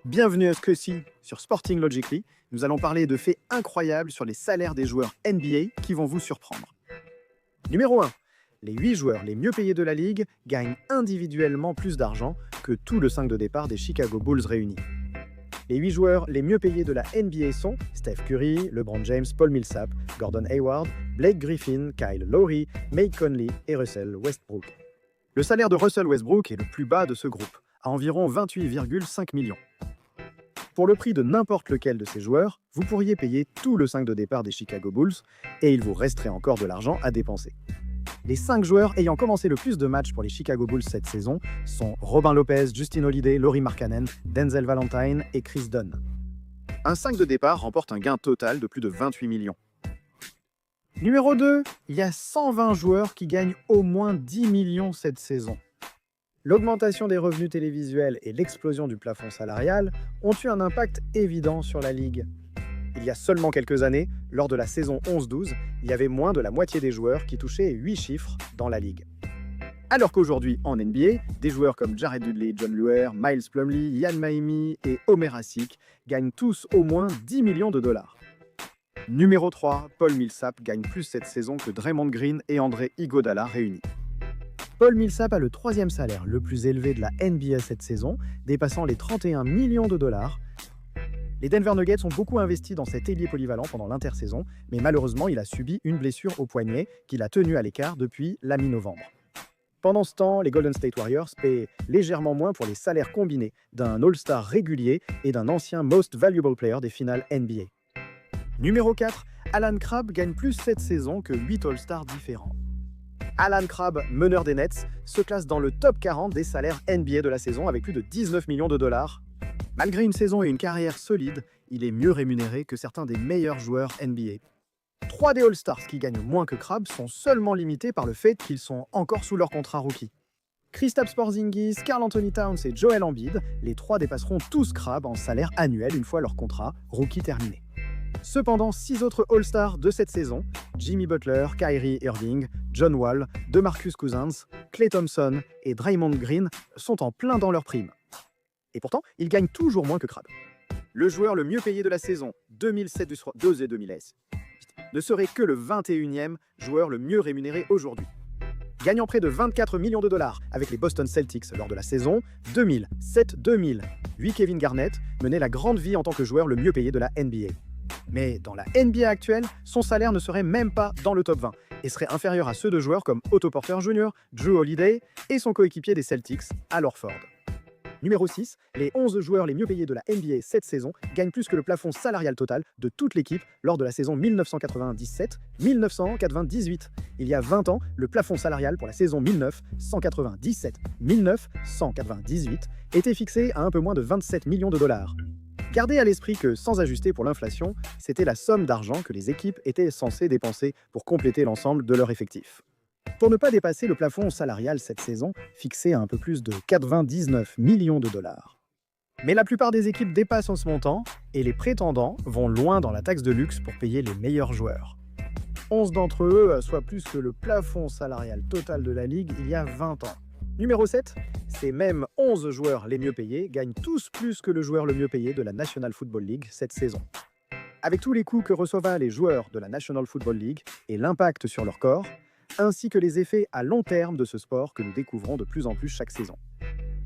Bienvenue à ce coup-ci sur Sporting Logically. Nous allons parler de faits incroyables sur les salaires des joueurs NBA qui vont vous surprendre. Numéro 1. Les 8 joueurs les mieux payés de la ligue gagnent individuellement plus d'argent que tout le 5 de départ des Chicago Bulls réunis. Les 8 joueurs les mieux payés de la NBA sont Steph Curry, LeBron James, Paul Millsap, Gordon Hayward, Blake Griffin, Kyle Lowry, Mike Conley et Russell Westbrook. Le salaire de Russell Westbrook est le plus bas de ce groupe, à environ 28,5 millions. Pour le prix de n'importe lequel de ces joueurs, vous pourriez payer tout le 5 de départ des Chicago Bulls et il vous resterait encore de l'argent à dépenser. Les 5 joueurs ayant commencé le plus de matchs pour les Chicago Bulls cette saison sont Robin Lopez, Justin Holiday, Lauri Markkanen, Denzel Valentine et Chris Dunn. Un 5 de départ remporte un gain total de plus de 28 millions. Numéro 2, il y a 120 joueurs qui gagnent au moins 10 millions cette saison. L'augmentation des revenus télévisuels et l'explosion du plafond salarial ont eu un impact évident sur la ligue. Il y a seulement quelques années, lors de la saison 11-12, il y avait moins de la moitié des joueurs qui touchaient 8 chiffres dans la ligue. Alors qu'aujourd'hui, en NBA, des joueurs comme Jared Dudley, John Luer, Miles Plumlee, Ian Mahinmi et Omer Asik gagnent tous au moins 10 millions de dollars. Numéro 3, Paul Millsap gagne plus cette saison que Draymond Green et André Iguodala réunis. Paul Millsap a le 3e salaire le plus élevé de la NBA cette saison, dépassant les 31 millions de dollars. Les Denver Nuggets ont beaucoup investi dans cet ailier polyvalent pendant l'intersaison, mais malheureusement, il a subi une blessure au poignet qui l'a tenu à l'écart depuis la mi-novembre. Pendant ce temps, les Golden State Warriors paient légèrement moins pour les salaires combinés d'un All-Star régulier et d'un ancien Most Valuable Player des finales NBA. Numéro 4, Alan Crabb gagne plus cette saison que 8 All-Stars différents. Alan Crabb, meneur des Nets, se classe dans le top 40 des salaires NBA de la saison avec plus de 19 millions de dollars. Malgré une saison et une carrière solide, il est mieux rémunéré que certains des meilleurs joueurs NBA. 3 des All-Stars qui gagnent moins que Crabb sont seulement limités par le fait qu'ils sont encore sous leur contrat rookie. Kristaps Porzingis, Karl Anthony Towns et Joel Embiid, les 3 dépasseront tous Crabb en salaire annuel une fois leur contrat rookie terminé. Cependant, 6 autres All-Stars de cette saison, Jimmy Butler, Kyrie Irving, John Wall, DeMarcus Cousins, Klay Thompson et Draymond Green sont en plein dans leurs primes. Et pourtant, ils gagnent toujours moins que Crabb. Le joueur le mieux payé de la saison 2007-12 et 2010 ne serait que le 21e joueur le mieux rémunéré aujourd'hui. Gagnant près de 24 millions de dollars avec les Boston Celtics lors de la saison 2007-2008, Kevin Garnett menait la grande vie en tant que joueur le mieux payé de la NBA. Mais dans la NBA actuelle, son salaire ne serait même pas dans le top 20 et serait inférieur à ceux de joueurs comme Otto Porter Jr., Drew Holiday et son coéquipier des Celtics, Al Horford. Numéro 6, les 11 joueurs les mieux payés de la NBA cette saison gagnent plus que le plafond salarial total de toute l'équipe lors de la saison 1997-1998. Il y a 20 ans, le plafond salarial pour la saison 1997-1998 était fixé à un peu moins de 27 millions de dollars. Gardez à l'esprit que, sans ajuster pour l'inflation, c'était la somme d'argent que les équipes étaient censées dépenser pour compléter l'ensemble de leur effectif. Pour ne pas dépasser le plafond salarial cette saison, fixé à un peu plus de 99 millions de dollars. Mais la plupart des équipes dépassent en ce montant, et les prétendants vont loin dans la taxe de luxe pour payer les meilleurs joueurs. 11 d'entre eux, soit plus que le plafond salarial total de la ligue il y a 20 ans. Numéro 7, ces mêmes 11 joueurs les mieux payés gagnent tous plus que le joueur le mieux payé de la National Football League cette saison. Avec tous les coûts que reçoivent les joueurs de la National Football League et l'impact sur leur corps, ainsi que les effets à long terme de ce sport que nous découvrons de plus en plus chaque saison.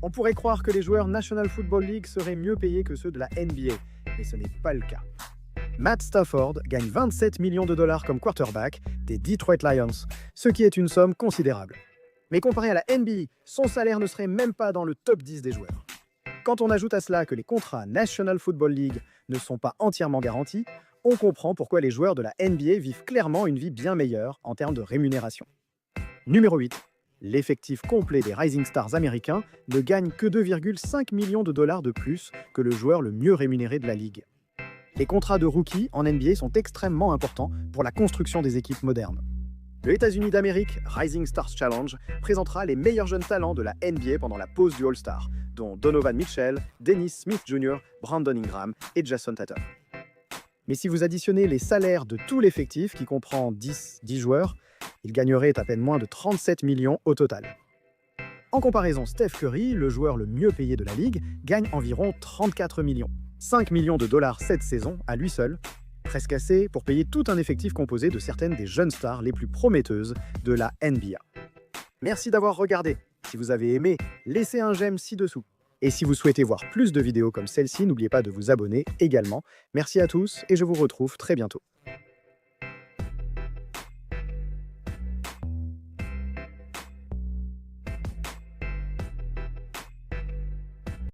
On pourrait croire que les joueurs National Football League seraient mieux payés que ceux de la NBA, mais ce n'est pas le cas. Matt Stafford gagne 27 millions de dollars comme quarterback des Detroit Lions, ce qui est une somme considérable. Mais comparé à la NBA, son salaire ne serait même pas dans le top 10 des joueurs. Quand on ajoute à cela que les contrats National Football League ne sont pas entièrement garantis, on comprend pourquoi les joueurs de la NBA vivent clairement une vie bien meilleure en termes de rémunération. Numéro 8. L'effectif complet des Rising Stars américains ne gagne que 2,5 millions de dollars de plus que le joueur le mieux rémunéré de la ligue. Les contrats de rookie en NBA sont extrêmement importants pour la construction des équipes modernes. Le États-Unis d'Amérique, Rising Stars Challenge, présentera les meilleurs jeunes talents de la NBA pendant la pause du All-Star, dont Donovan Mitchell, Dennis Smith Jr., Brandon Ingram et Jason Tatum. Mais si vous additionnez les salaires de tout l'effectif, qui comprend 10 joueurs, ils gagneraient à peine moins de 37 millions au total. En comparaison, Steph Curry, le joueur le mieux payé de la ligue, gagne environ 34 millions. 5 millions de dollars cette saison à lui seul, presque assez pour payer tout un effectif composé de certaines des jeunes stars les plus prometteuses de la NBA. Merci d'avoir regardé. Si vous avez aimé, laissez un j'aime ci-dessous. Et si vous souhaitez voir plus de vidéos comme celle-ci, n'oubliez pas de vous abonner également. Merci à tous et je vous retrouve très bientôt.